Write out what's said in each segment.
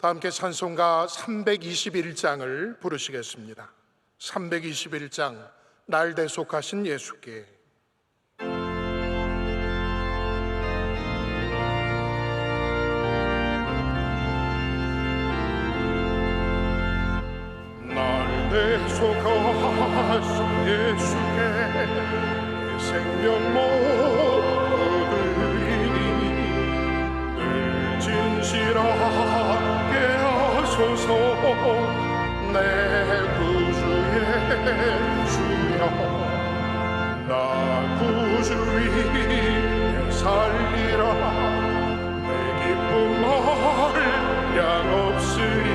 다 함께 찬송가 321장을 부르시겠습니다. 321장 날 대속하신 예수께. 날 대속하신 예수께 내 생명 모두이니 늘 진실하게 하소서. 내 구주의 주여, 나 구주 위에 살리라. 내 기쁨 할 양 없으리.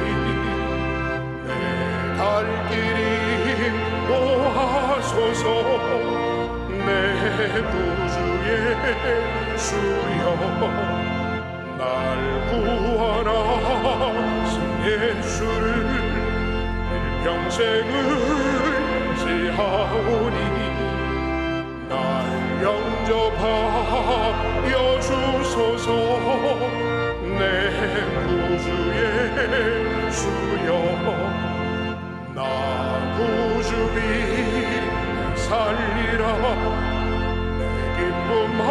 내 갈 길이 인도하소서. 내 구주의 주여, 날 구원하신 예수를 일평생을 지하오니 날 영접하여 주소서. 내 구주의 주여, 나 구주 위에 살리라. 내 기쁨 할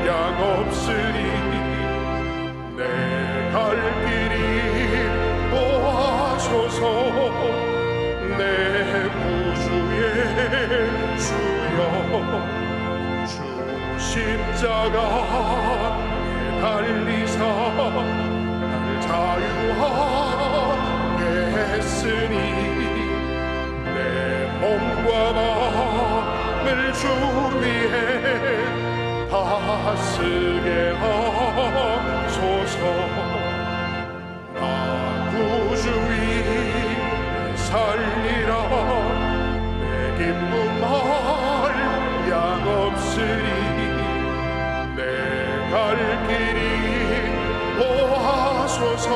양 없으리. 내 갈 길이 인도하소서. 내 구주의 주여, 주 십자가에 달리사 날 자유하게 했으니 내 몸과 마음을 주 위에 다스게 하소서. 나 구주 위에 살리라. 내 기쁨 할 양 없으리. 내 갈 길이 인도하소서.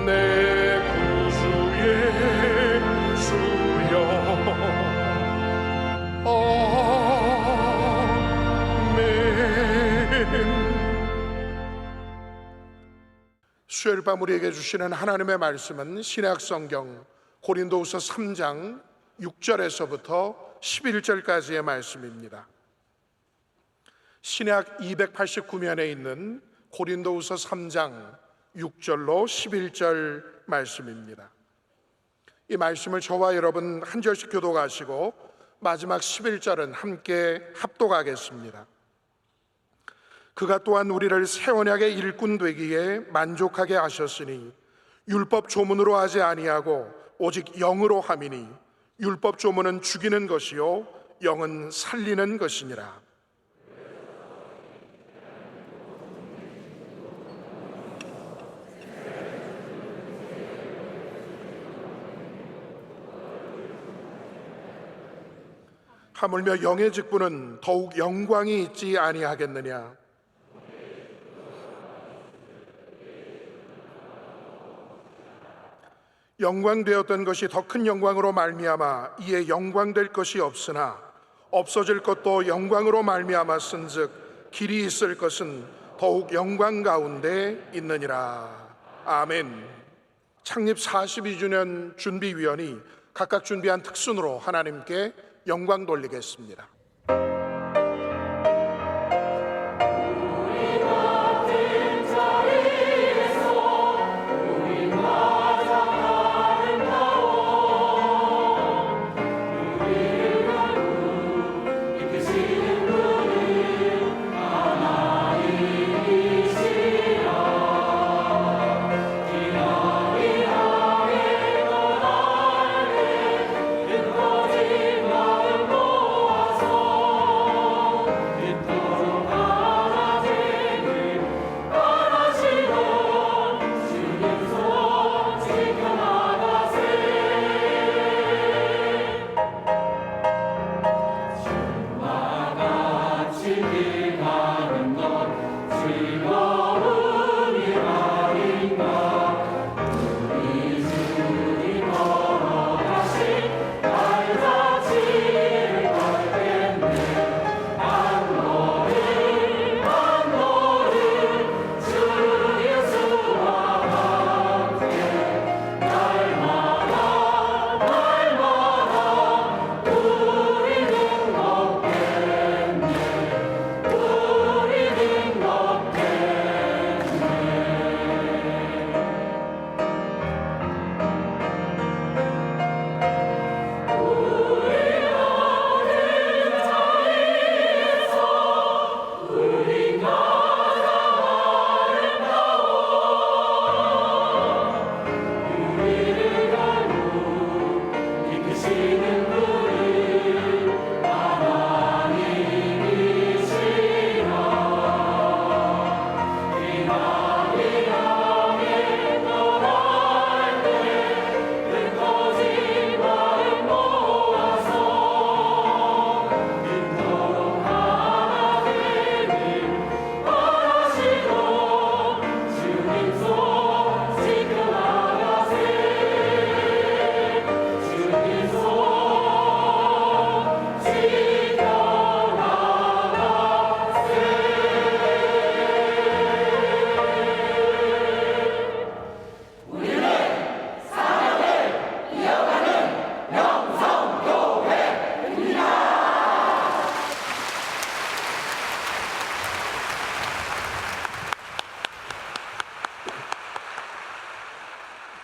내 구주의 주여. 수요일 밤 우리에게 주시는 하나님의 말씀은 신약 성경 고린도후서 3장 6절에서부터 11절까지의 말씀입니다. 신약 289면에 있는 고린도후서 3장 6절로 11절 말씀입니다. 이 말씀을 저와 여러분 한 절씩 교독하시고 마지막 11절은 함께 합독하겠습니다. 그가 또한 우리를 새 언약의 일꾼 되기에 만족하게 하셨으니 율법 조문으로 하지 아니하고 오직 영으로 함이니 율법 조문은 죽이는 것이요 영은 살리는 것이니라. 하물며 영의 직분은 더욱 영광이 있지 아니하겠느냐. 영광되었던 것이 더 큰 영광으로 말미암아 이에 영광될 것이 없으나 없어질 것도 영광으로 말미암았은즉 길이 있을 것은 더욱 영광 가운데 있느니라. 아멘. 창립 42주년 준비위원이 각각 준비한 특순으로 하나님께 영광 돌리겠습니다. 오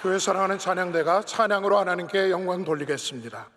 교회 사랑하는 찬양대가 찬양으로 하나님께 영광 돌리겠습니다.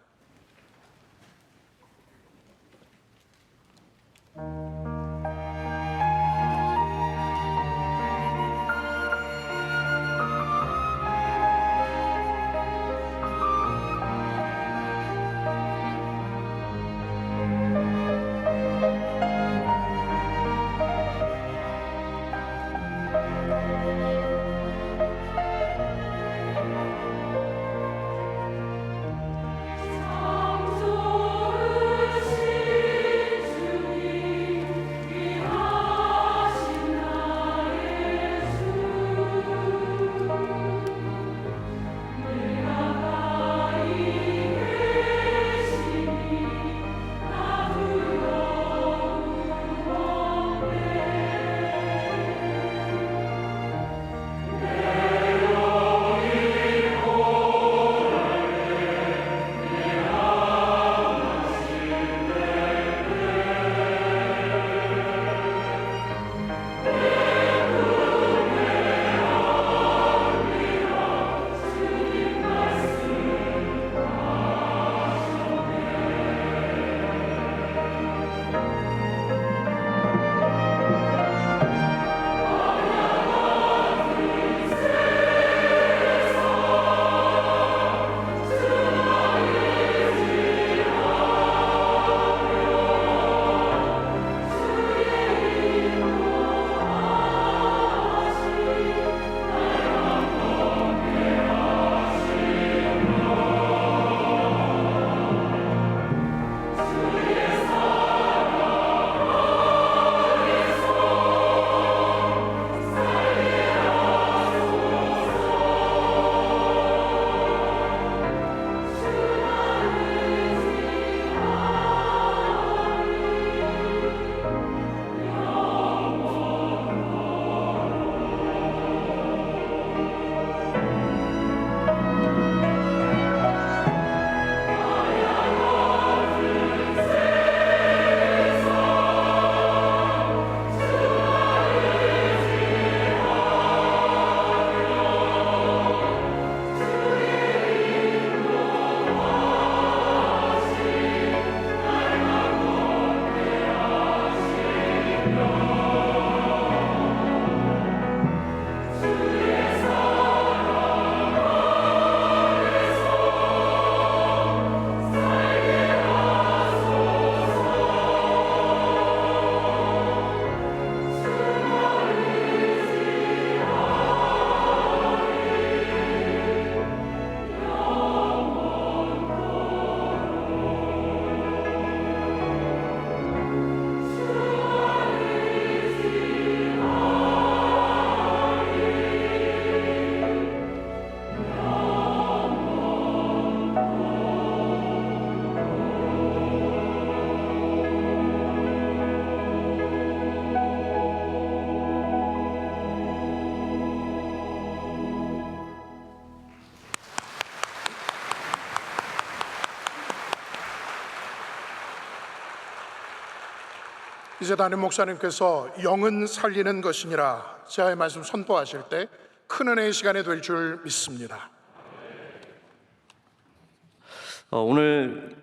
이제 담임 목사님께서 영은 살리는 것이니라 제하의 말씀 선포하실 때 큰 은혜의 시간이 될 줄 믿습니다. 오늘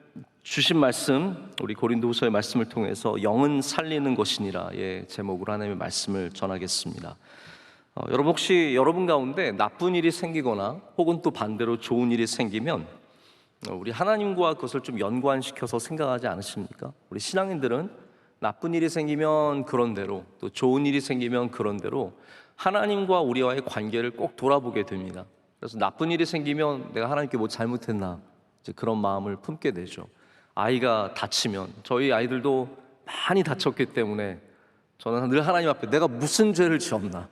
주신 말씀, 우리 고린도후서의 말씀을 통해서 영은 살리는 것이니라의 제목으로 하나님의 말씀을 전하겠습니다. 여러분, 혹시 여러분 가운데 나쁜 일이 생기거나 혹은 또 반대로 좋은 일이 생기면 우리 하나님과 그것을 좀 연관시켜서 생각하지 않으십니까? 우리 신앙인들은 나쁜 일이 생기면 그런 대로, 또 좋은 일이 생기면 그런 대로 하나님과 우리와의 관계를 꼭 돌아보게 됩니다. 그래서 나쁜 일이 생기면 내가 하나님께 뭐 잘못했나, 이제 그런 마음을 품게 되죠. 아이가 다치면, 저희 아이들도 많이 다쳤기 때문에 저는 늘 하나님 앞에 내가 무슨 죄를 지었나,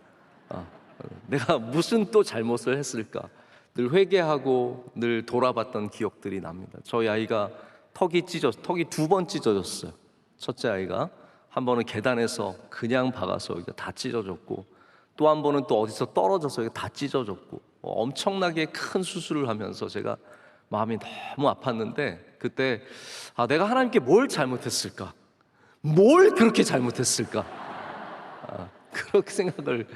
내가 무슨 또 잘못을 했을까 늘 회개하고 늘 돌아봤던 기억들이 납니다. 저희 아이가 턱이 2번 찢어졌어요. 첫째 아이가 한 번은 계단에서 그냥 박아서 다 찢어졌고, 또 한 번은 또 어디서 떨어져서 다 찢어졌고, 엄청나게 큰 수술을 하면서 제가 마음이 너무 아팠는데, 그때 내가 하나님께 뭘 잘못했을까? 뭘 그렇게 잘못했을까? 그렇게 생각을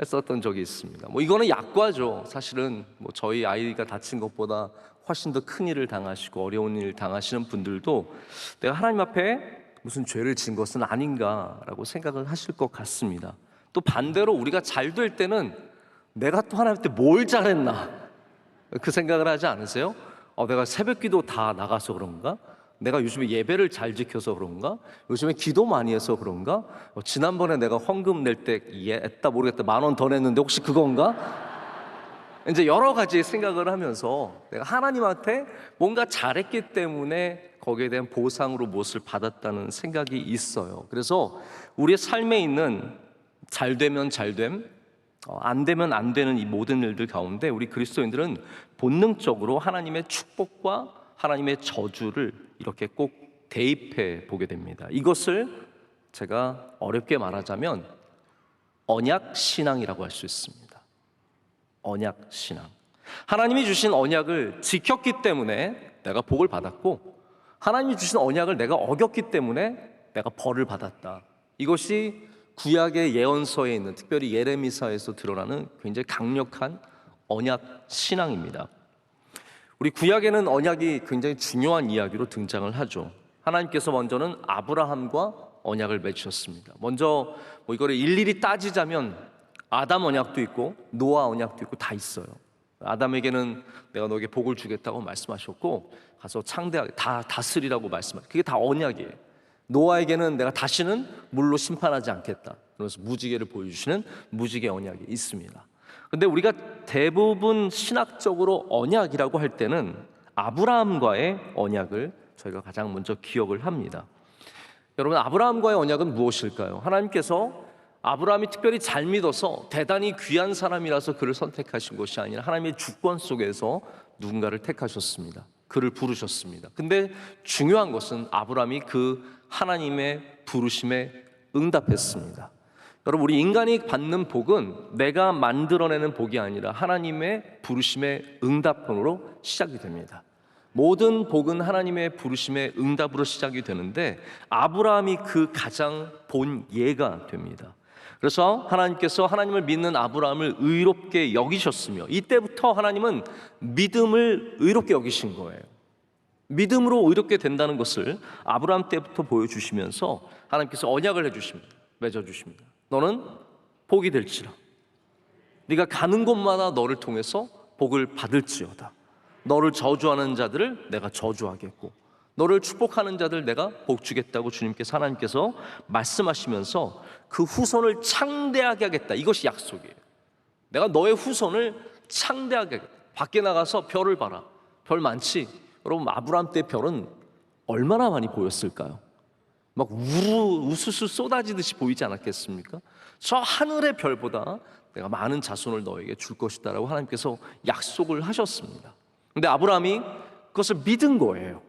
했었던 적이 있습니다. 뭐 이거는 약과죠. 사실은 뭐 저희 아이가 다친 것보다 훨씬 더 큰 일을 당하시고 어려운 일을 당하시는 분들도 내가 하나님 앞에 무슨 죄를 진 것은 아닌가라고 생각을 하실 것 같습니다. 또 반대로 우리가 잘 될 때는 내가 또 하나님한테 뭘 잘했나 그 생각을 하지 않으세요? 내가 새벽기도 다 나가서 그런가? 내가 요즘에 예배를 잘 지켜서 그런가? 요즘에 기도 많이 해서 그런가? 지난번에 내가 헌금 낼 때 했다 모르겠다 10,000원 더 냈는데 혹시 그건가? 이제 여러 가지 생각을 하면서 내가 하나님한테 뭔가 잘했기 때문에 거기에 대한 보상으로 무엇을 받았다는 생각이 있어요. 그래서 우리의 삶에 있는 잘 되면 잘됨, 안 되면 안 되는 이 모든 일들 가운데 우리 그리스도인들은 본능적으로 하나님의 축복과 하나님의 저주를 이렇게 꼭 대입해 보게 됩니다. 이것을 제가 어렵게 말하자면 언약 신앙이라고 할 수 있습니다. 언약 신앙. 하나님이 주신 언약을 지켰기 때문에 내가 복을 받았고, 하나님이 주신 언약을 내가 어겼기 때문에 내가 벌을 받았다. 이것이 구약의 예언서에 있는, 특별히 예레미야에서 드러나는 굉장히 강력한 언약 신앙입니다. 우리 구약에는 언약이 굉장히 중요한 이야기로 등장을 하죠. 하나님께서 먼저는 아브라함과 언약을 맺으셨습니다. 먼저 뭐 이거를 일일이 따지자면 아담 언약도 있고 노아 언약도 있고 다 있어요. 아담에게는 내가 너에게 복을 주겠다고 말씀하셨고 가서 창대하게 다 다스리라고 말씀하셨고 그게 다 언약이에요. 노아에게는 내가 다시는 물로 심판하지 않겠다. 그래서 무지개를 보여주시는 무지개 언약이 있습니다. 근데 우리가 대부분 신학적으로 언약이라고 할 때는 아브라함과의 언약을 저희가 가장 먼저 기억을 합니다. 여러분, 아브라함과의 언약은 무엇일까요? 하나님께서 아브라함이 특별히 잘 믿어서 대단히 귀한 사람이라서 그를 선택하신 것이 아니라 하나님의 주권 속에서 누군가를 택하셨습니다. 그를 부르셨습니다. 근데 중요한 것은 아브라함이 그 하나님의 부르심에 응답했습니다. 여러분, 우리 인간이 받는 복은 내가 만들어내는 복이 아니라 하나님의 부르심의 응답으로 시작이 됩니다. 모든 복은 하나님의 부르심의 응답으로 시작이 되는데 아브라함이 그 가장 본 예가 됩니다. 그래서 하나님께서 하나님을 믿는 아브라함을 의롭게 여기셨으며 이때부터 하나님은 믿음을 의롭게 여기신 거예요. 믿음으로 의롭게 된다는 것을 아브라함 때부터 보여주시면서 하나님께서 언약을 해주십니다. 맺어주십니다. 너는 복이 될지라. 네가 가는 곳마다 너를 통해서 복을 받을지어다. 너를 저주하는 자들을 내가 저주하겠고 너를 축복하는 자들 내가 복 주겠다고 주님께서 하나님께서 말씀하시면서 그 후손을 창대하게 하겠다. 이것이 약속이에요. 내가 너의 후손을 창대하게 하겠다. 밖에 나가서 별을 봐라. 별 많지. 여러분, 아브라함 때 별은 얼마나 많이 보였을까요? 막 우수수 쏟아지듯이 보이지 않았겠습니까? 저 하늘의 별보다 내가 많은 자손을 너에게 줄 것이다 라고 하나님께서 약속을 하셨습니다. 근데 아브라함이 그것을 믿은 거예요.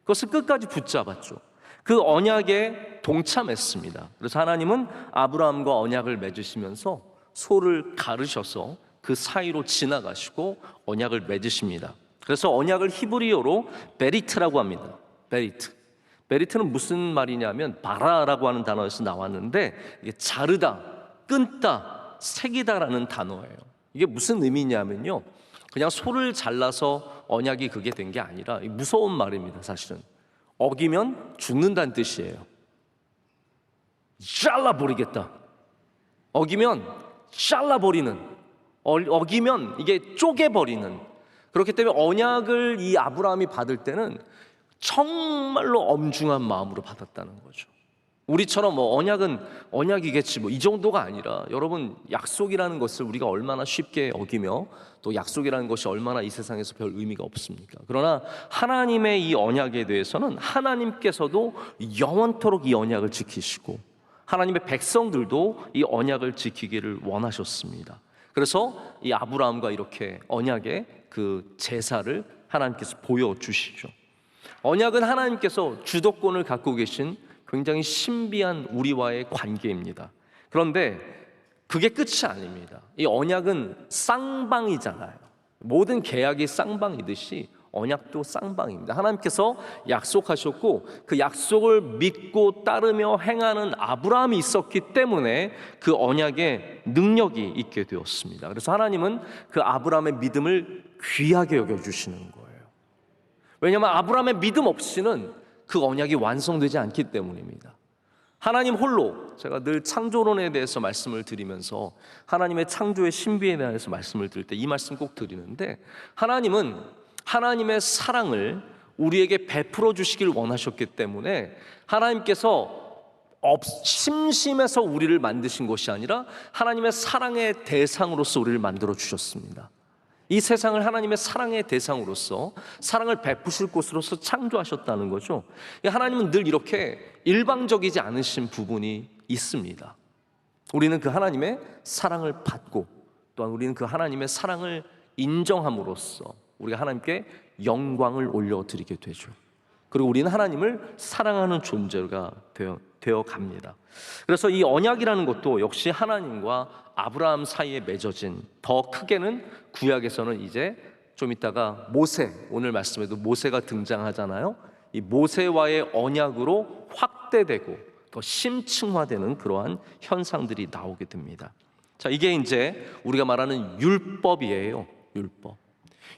그것을 끝까지 붙잡았죠. 그 언약에 동참했습니다. 그래서 하나님은 아브라함과 언약을 맺으시면서 소를 가르셔서 그 사이로 지나가시고 언약을 맺으십니다. 그래서 언약을 히브리어로 베리트라고 합니다. 베리트는 무슨 말이냐면 바라라고 하는 단어에서 나왔는데 이게 자르다, 끊다, 새기다라는 단어예요. 이게 무슨 의미냐면요, 그냥 소를 잘라서 언약이 그게 된 게 아니라 무서운 말입니다. 사실은 어기면 죽는다는 뜻이에요. 잘라버리겠다. 어기면 잘라버리는, 어기면 이게 쪼개버리는. 그렇기 때문에 언약을 이 아브라함이 받을 때는 정말로 엄중한 마음으로 받았다는 거죠. 우리처럼 뭐 언약은 언약이겠지 뭐 이 정도가 아니라, 여러분, 약속이라는 것을 우리가 얼마나 쉽게 어기며 또 약속이라는 것이 얼마나 이 세상에서 별 의미가 없습니까? 그러나 하나님의 이 언약에 대해서는 하나님께서도 영원토록 이 언약을 지키시고 하나님의 백성들도 이 언약을 지키기를 원하셨습니다. 그래서 이 아브라함과 이렇게 언약의 그 제사를 하나님께서 보여주시죠. 언약은 하나님께서 주도권을 갖고 계신 굉장히 신비한 우리와의 관계입니다. 그런데 그게 끝이 아닙니다. 이 언약은 쌍방이잖아요. 모든 계약이 쌍방이듯이 언약도 쌍방입니다. 하나님께서 약속하셨고 그 약속을 믿고 따르며 행하는 아브라함이 있었기 때문에 그 언약에 능력이 있게 되었습니다. 그래서 하나님은 그 아브라함의 믿음을 귀하게 여겨주시는 거예요. 왜냐하면 아브라함의 믿음 없이는 그 언약이 완성되지 않기 때문입니다. 하나님 홀로, 제가 늘 창조론에 대해서 말씀을 드리면서 하나님의 창조의 신비에 대해서 말씀을 드릴 때 이 말씀 꼭 드리는데, 하나님은 하나님의 사랑을 우리에게 베풀어 주시길 원하셨기 때문에 하나님께서 심심해서 우리를 만드신 것이 아니라 하나님의 사랑의 대상으로서 우리를 만들어 주셨습니다. 이 세상을 하나님의 사랑의 대상으로서 사랑을 베푸실 곳으로서 창조하셨다는 거죠. 하나님은 늘 이렇게 일방적이지 않으신 부분이 있습니다. 우리는 그 하나님의 사랑을 받고 또한 우리는 그 하나님의 사랑을 인정함으로써 우리가 하나님께 영광을 올려드리게 되죠. 그리고 우리는 하나님을 사랑하는 존재가 되어 갑니다. 그래서 이 언약이라는 것도 역시 하나님과 아브라함 사이에 맺어진, 더 크게는 구약에서는 이제 좀 이따가 모세, 오늘 말씀에도 모세가 등장하잖아요. 이 모세와의 언약으로 확대되고 더 심층화되는 그러한 현상들이 나오게 됩니다. 자, 이게 이제 우리가 말하는 율법이에요.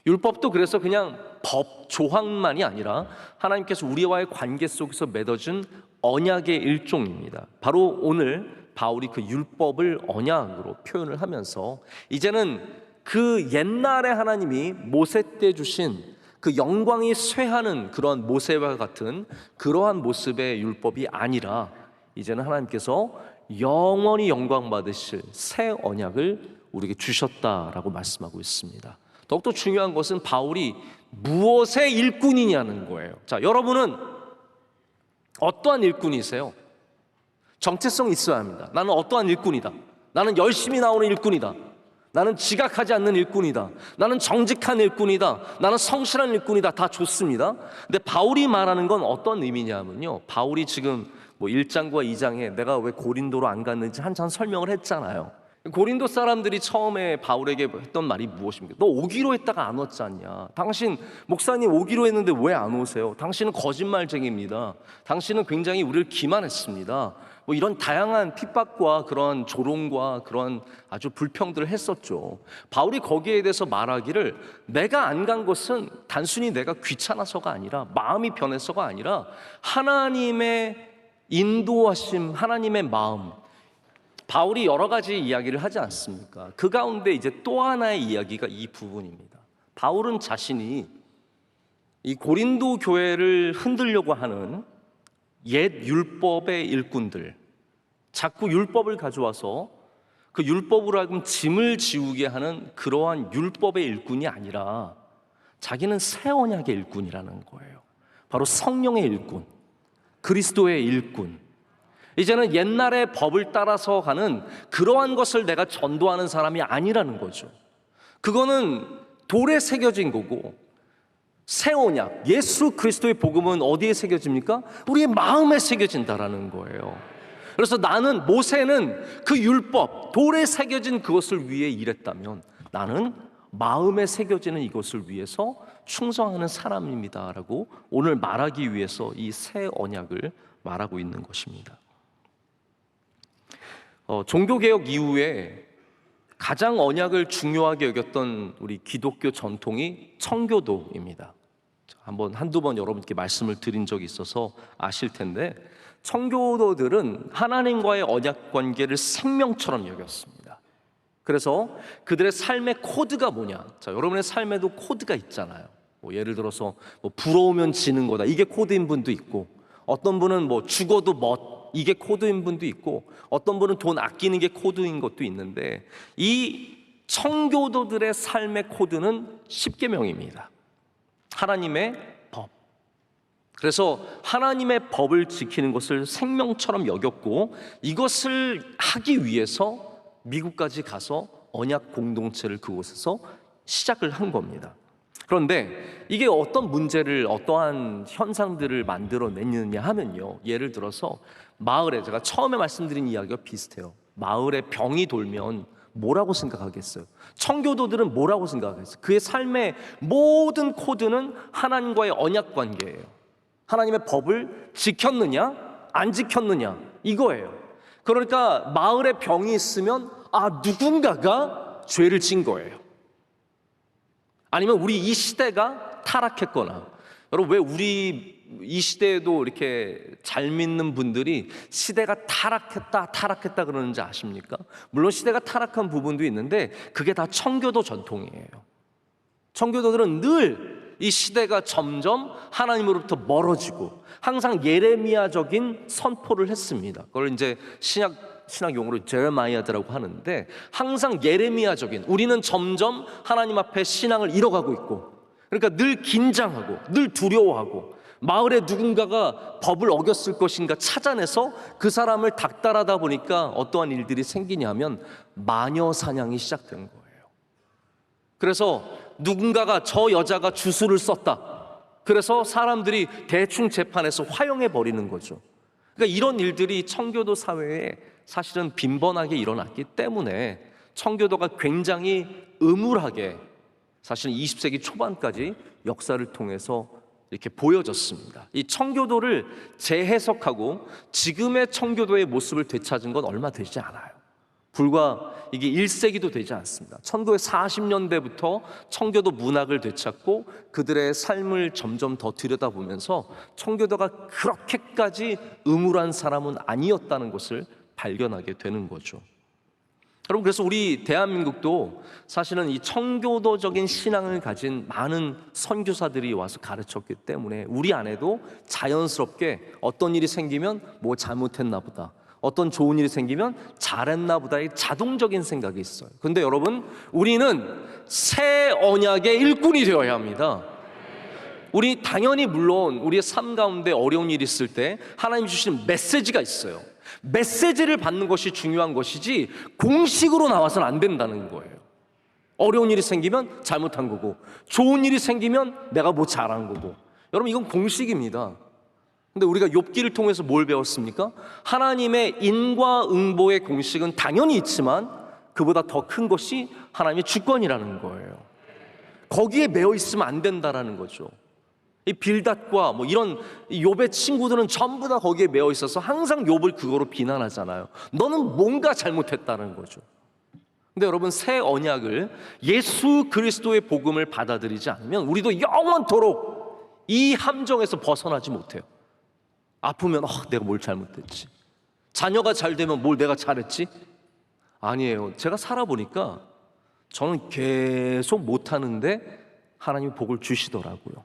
율법도 그래서 그냥 법 조항만이 아니라 하나님께서 우리와의 관계 속에서 맺어준 언약의 일종입니다. 바로 오늘 바울이 그 율법을 언약으로 표현을 하면서 이제는 그 옛날에 하나님이 모세 때 주신 그 영광이 쇠하는 그러한 모세와 같은 그러한 모습의 율법이 아니라 이제는 하나님께서 영원히 영광 받으실 새 언약을 우리에게 주셨다라고 말씀하고 있습니다. 더욱더 중요한 것은 바울이 무엇의 일꾼이냐는 거예요. 자, 여러분은 어떠한 일꾼이세요? 정체성이 있어야 합니다. 나는 어떠한 일꾼이다. 나는 열심히 나오는 일꾼이다. 나는 지각하지 않는 일꾼이다. 나는 정직한 일꾼이다. 나는 성실한 일꾼이다. 다 좋습니다. 근데 바울이 말하는 건 어떤 의미냐면요, 바울이 지금 1장과 2장에 내가 왜 고린도로 안 갔는지 한참 설명을 했잖아요. 고린도 사람들이 처음에 바울에게 했던 말이 무엇입니까? 너 오기로 했다가 안 왔지 않냐? 당신 목사님 오기로 했는데 왜 안 오세요? 당신은 거짓말쟁이입니다. 당신은 굉장히 우리를 기만했습니다. 이런 다양한 핍박과 그런 조롱과 그런 아주 불평들을 했었죠. 바울이 거기에 대해서 말하기를, 내가 안 간 것은 단순히 내가 귀찮아서가 아니라, 마음이 변해서가 아니라 하나님의 인도하심, 하나님의 마음. 바울이 여러 가지 이야기를 하지 않습니까? 그 가운데 이제 또 하나의 이야기가 이 부분입니다. 바울은 자신이 이 고린도 교회를 흔들려고 하는 옛 율법의 일꾼들, 자꾸 율법을 가져와서 그 율법으로 하여금 짐을 지우게 하는 그러한 율법의 일꾼이 아니라 자기는 새 언약의 일꾼이라는 거예요. 바로 성령의 일꾼, 그리스도의 일꾼. 이제는 옛날의 법을 따라서 가는 그러한 것을 내가 전도하는 사람이 아니라는 거죠. 그거는 돌에 새겨진 거고, 새 언약, 예수 그리스도의 복음은 어디에 새겨집니까? 우리의 마음에 새겨진다라는 거예요. 그래서 나는, 모세는 그 율법, 돌에 새겨진 그것을 위해 일했다면 나는 마음에 새겨지는 이것을 위해서 충성하는 사람입니다라고 오늘 말하기 위해서 이 새 언약을 말하고 있는 것입니다. 종교개혁 이후에 가장 언약을 중요하게 여겼던 우리 기독교 전통이 청교도입니다. 한두 번 여러분께 말씀을 드린 적이 있어서 아실 텐데, 청교도들은 하나님과의 언약 관계를 생명처럼 여겼습니다. 그래서 그들의 삶의 코드가 뭐냐? 자, 여러분의 삶에도 코드가 있잖아요. 예를 들어서 부러우면 지는 거다, 이게 코드인 분도 있고, 어떤 분은 죽어도 이게 코드인 분도 있고, 어떤 분은 돈 아끼는 게 코드인 것도 있는데, 이 청교도들의 삶의 코드는 십계명입니다. 하나님의 법. 그래서 하나님의 법을 지키는 것을 생명처럼 여겼고, 이것을 하기 위해서 미국까지 가서 언약 공동체를 그곳에서 시작을 한 겁니다. 그런데 이게 어떤 문제를, 어떠한 현상들을 만들어내느냐 하면요, 예를 들어서 마을에, 제가 처음에 말씀드린 이야기가 비슷해요. 마을에 병이 돌면 뭐라고 생각하겠어요? 청교도들은 뭐라고 생각하겠어요? 그의 삶의 모든 코드는 하나님과의 언약 관계예요. 하나님의 법을 지켰느냐 안 지켰느냐 이거예요. 그러니까 마을에 병이 있으면 누군가가 죄를 진 거예요. 아니면 우리 이 시대가 타락했거나, 여러분 왜 우리 이 시대에도 이렇게 잘 믿는 분들이 시대가 타락했다 그러는지 아십니까? 물론 시대가 타락한 부분도 있는데 그게 다 청교도 전통이에요. 청교도들은 늘 이 시대가 점점 하나님으로부터 멀어지고 항상 예레미야적인 선포를 했습니다. 그걸 이제 신약 용어로 제레마이아드라고 하는데, 항상 예레미야적인, 우리는 점점 하나님 앞에 신앙을 잃어가고 있고, 그러니까 늘 긴장하고 늘 두려워하고 마을에 누군가가 법을 어겼을 것인가 찾아내서 그 사람을 닥달하다 보니까 어떠한 일들이 생기냐면 마녀 사냥이 시작된 거예요. 그래서 누군가가 저 여자가 주술을 썼다, 그래서 사람들이 대충 재판해서 화형해 버리는 거죠. 그러니까 이런 일들이 청교도 사회에 사실은 빈번하게 일어났기 때문에 청교도가 굉장히 음울하게 사실은 20세기 초반까지 역사를 통해서 이렇게 보여졌습니다. 이 청교도를 재해석하고 지금의 청교도의 모습을 되찾은 건 얼마 되지 않아요. 불과 이게 1세기도 되지 않습니다. 1940년대부터 청교도 문학을 되찾고 그들의 삶을 점점 더 들여다보면서 청교도가 그렇게까지 음울한 사람은 아니었다는 것을 발견하게 되는 거죠. 여러분, 그래서 우리 대한민국도 사실은 이 청교도적인 신앙을 가진 많은 선교사들이 와서 가르쳤기 때문에 우리 안에도 자연스럽게 어떤 일이 생기면 뭐 잘못했나 보다, 어떤 좋은 일이 생기면 잘했나 보다의 자동적인 생각이 있어요. 그런데 여러분, 우리는 새 언약의 일꾼이 되어야 합니다. 우리 당연히 물론 우리의 삶 가운데 어려운 일이 있을 때 하나님 주시는 메시지가 있어요. 메시지를 받는 것이 중요한 것이지 공식으로 나와서는 안 된다는 거예요. 어려운 일이 생기면 잘못한 거고, 좋은 일이 생기면 내가 뭐 잘한 거고. 여러분, 이건 공식입니다. 근데 우리가 욥기를 통해서 뭘 배웠습니까? 하나님의 인과응보의 공식은 당연히 있지만 그보다 더 큰 것이 하나님의 주권이라는 거예요. 거기에 매여 있으면 안 된다라는 거죠. 이 빌닷과 뭐 이런 욥의 친구들은 전부 다 거기에 매여 있어서 항상 욥을 그거로 비난하잖아요. 너는 뭔가 잘못했다는 거죠. 근데 여러분, 새 언약을, 예수 그리스도의 복음을 받아들이지 않으면 우리도 영원토록 이 함정에서 벗어나지 못해요. 아프면 내가 뭘 잘못했지, 자녀가 잘 되면 뭘 내가 잘했지. 아니에요. 제가 살아보니까 저는 계속 못하는데 하나님이 복을 주시더라고요.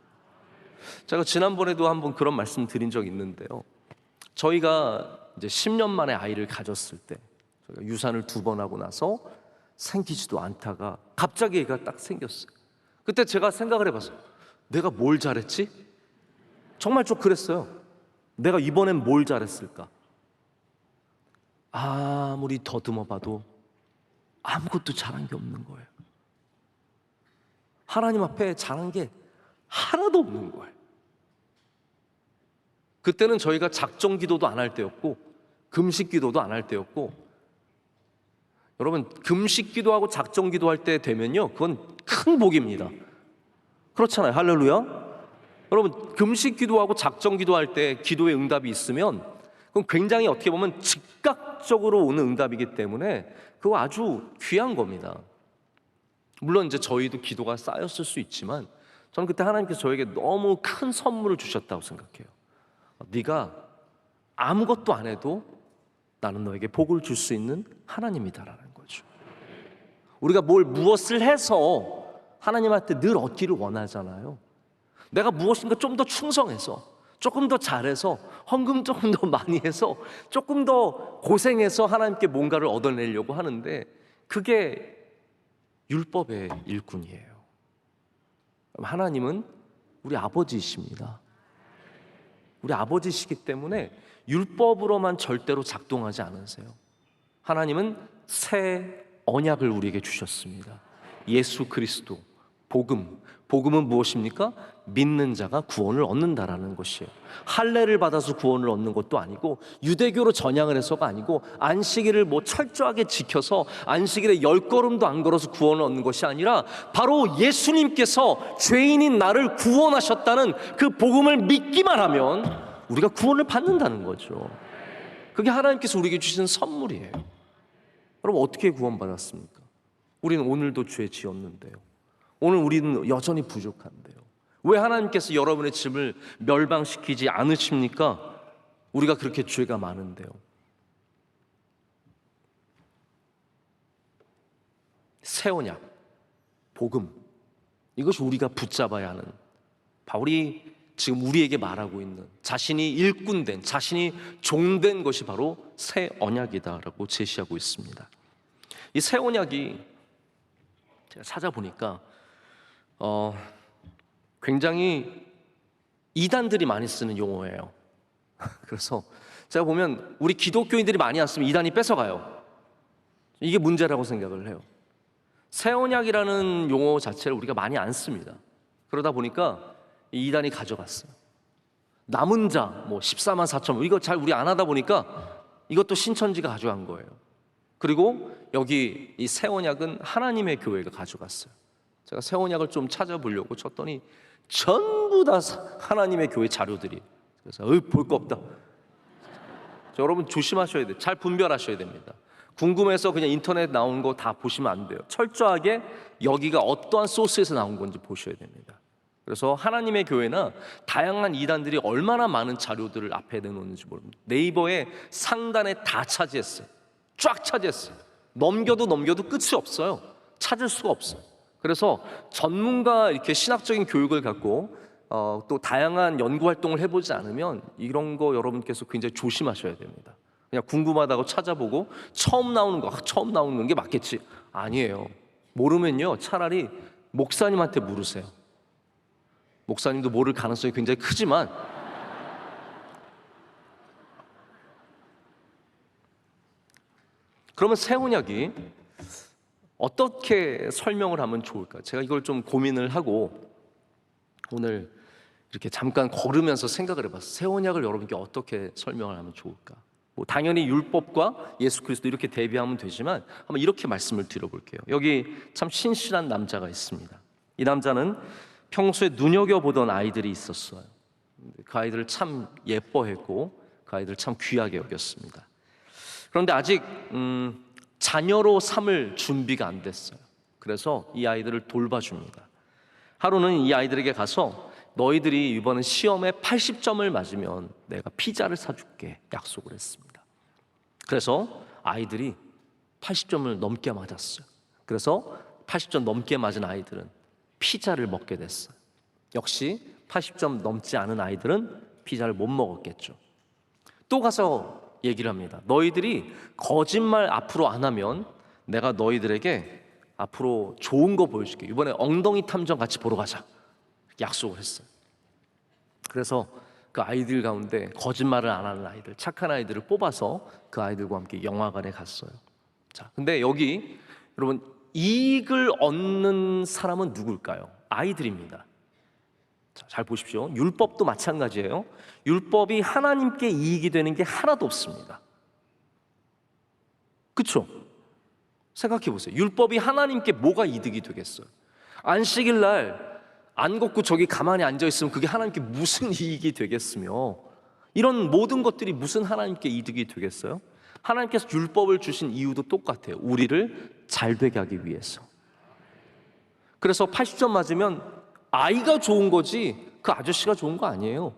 제가 지난번에도 한번 그런 말씀 드린 적이 있는데요, 저희가 이제 10년 만에 아이를 가졌을 때, 저희가 유산을 2번 하고 나서 생기지도 않다가 갑자기 애가 딱 생겼어요. 그때 제가 생각을 해봤어요. 내가 뭘 잘했지? 정말 좀 그랬어요. 내가 이번엔 뭘 잘했을까? 아무리 더듬어 봐도 아무것도 잘한 게 없는 거예요. 하나님 앞에 잘한 게 하나도 없는 거예요. 그때는 저희가 작정 기도도 안 할 때였고 금식 기도도 안 할 때였고, 여러분, 금식 기도하고 작정 기도할 때 되면요, 그건 큰 복입니다. 그렇잖아요. 할렐루야. 여러분, 금식 기도하고 작정 기도할 때 기도의 응답이 있으면 그건 굉장히 어떻게 보면 즉각적으로 오는 응답이기 때문에 그거 아주 귀한 겁니다. 물론 이제 저희도 기도가 쌓였을 수 있지만 저는 그때 하나님께서 저에게 너무 큰 선물을 주셨다고 생각해요. 네가 아무것도 안 해도 나는 너에게 복을 줄 수 있는 하나님이다라는 거죠. 우리가 무엇을 해서 하나님한테 늘 얻기를 원하잖아요. 내가 무엇인가 좀 더 충성해서, 조금 더 잘해서, 헌금 조금 더 많이 해서, 조금 더 고생해서 하나님께 뭔가를 얻어내려고 하는데 그게 율법의 일꾼이에요. 하나님은 우리 아버지이십니다. 우리 아버지시기 때문에 율법으로만 절대로 작동하지 않으세요. 하나님은 새 언약을 우리에게 주셨습니다. 예수 그리스도, 복음은 무엇입니까? 믿는 자가 구원을 얻는다라는 것이에요. 할례를 받아서 구원을 얻는 것도 아니고, 유대교로 전향을 해서가 아니고, 안식일을 철저하게 지켜서 안식일에 10걸음도 안 걸어서 구원을 얻는 것이 아니라 바로 예수님께서 죄인인 나를 구원하셨다는 그 복음을 믿기만 하면 우리가 구원을 받는다는 거죠. 그게 하나님께서 우리에게 주시는 선물이에요. 여러분, 어떻게 구원받았습니까? 우리는 오늘도 죄 지었는데요. 오늘 우리는 여전히 부족한데요. 왜 하나님께서 여러분의 집을 멸망시키지 않으십니까? 우리가 그렇게 죄가 많은데요. 새 언약, 복음, 이것이 우리가 붙잡아야 하는, 바울이 지금 우리에게 말하고 있는 자신이 일꾼된, 자신이 종된 것이 바로 새 언약이다라고 제시하고 있습니다. 이 새 언약이 제가 찾아보니까 굉장히 이단들이 많이 쓰는 용어예요. 그래서 제가 보면 우리 기독교인들이 많이 안 쓰면 이단이 뺏어가요. 이게 문제라고 생각을 해요. 새 언약이라는 용어 자체를 우리가 많이 안 씁니다. 그러다 보니까 이 이단이 가져갔어요. 남은 자 14만 4천, 이거 잘 우리 안 하다 보니까 이것도 신천지가 가져간 거예요. 그리고 여기 이 새 언약은 하나님의 교회가 가져갔어요. 제가 새 언약을 좀 찾아보려고 쳤더니 전부 다 하나님의 교회 자료들이. 그래서 볼 거 없다. 여러분 조심하셔야 돼요. 잘 분별하셔야 됩니다. 궁금해서 그냥 인터넷 나온 거 다 보시면 안 돼요. 철저하게 여기가 어떠한 소스에서 나온 건지 보셔야 됩니다. 그래서 하나님의 교회나 다양한 이단들이 얼마나 많은 자료들을 앞에 내놓는지 모릅니다. 네이버의 상단에 다 차지했어요. 쫙 차지했어요. 넘겨도 끝이 없어요. 찾을 수가 없어요. 그래서 전문가 이렇게 신학적인 교육을 갖고 또 다양한 연구 활동을 해보지 않으면 이런 거 여러분께서 굉장히 조심하셔야 됩니다. 그냥 궁금하다고 찾아보고 처음 나오는 게 맞겠지? 아니에요. 모르면요, 차라리 목사님한테 물으세요. 목사님도 모를 가능성이 굉장히 크지만 그러면 새 언약이 어떻게 설명을 하면 좋을까? 제가 이걸 좀 고민을 하고 오늘 이렇게 잠깐 걸으면서 생각을 해봤어요. 새 언약을 여러분께 어떻게 설명을 하면 좋을까? 당연히 율법과 예수 그리스도 이렇게 대비하면 되지만 한번 이렇게 말씀을 드려볼게요. 여기 참 신실한 남자가 있습니다. 이 남자는 평소에 눈여겨보던 아이들이 있었어요. 그 아이들을 참 예뻐했고 그 아이들을 참 귀하게 여겼습니다. 그런데 아직 자녀로 삼을 준비가 안 됐어요. 그래서 이 아이들을 돌봐줍니다. 하루는 이 아이들에게 가서 너희들이 이번에 시험에 80점을 맞으면 내가 피자를 사줄게 약속을 했습니다. 그래서 아이들이 80점을 넘게 맞았어요. 그래서 80점 넘게 맞은 아이들은 피자를 먹게 됐어요. 역시 80점 넘지 않은 아이들은 피자를 못 먹었겠죠. 또 가서 얘기를 합니다. 너희들이 거짓말 앞으로 안 하면 내가 너희들에게 앞으로 좋은 거 보여줄게. 이번에 엉덩이 탐정 같이 보러 가자. 약속을 했어요. 그래서 그 아이들 가운데 거짓말을 안 하는 아이들, 착한 아이들을 뽑아서 그 아이들과 함께 영화관에 갔어요. 자, 근데 여기 여러분 이익을 얻는 사람은 누굴까요? 아이들입니다. 자, 잘 보십시오. 율법도 마찬가지예요. 율법이 하나님께 이익이 되는 게 하나도 없습니다. 그렇죠? 생각해 보세요. 율법이 하나님께 뭐가 이득이 되겠어요? 안식일 날 안 걷고 저기 가만히 앉아 있으면 그게 하나님께 무슨 이익이 되겠으며, 이런 모든 것들이 무슨 하나님께 이득이 되겠어요? 하나님께서 율법을 주신 이유도 똑같아요. 우리를 잘 되게 하기 위해서. 그래서 80점 맞으면 아이가 좋은 거지 그 아저씨가 좋은 거 아니에요.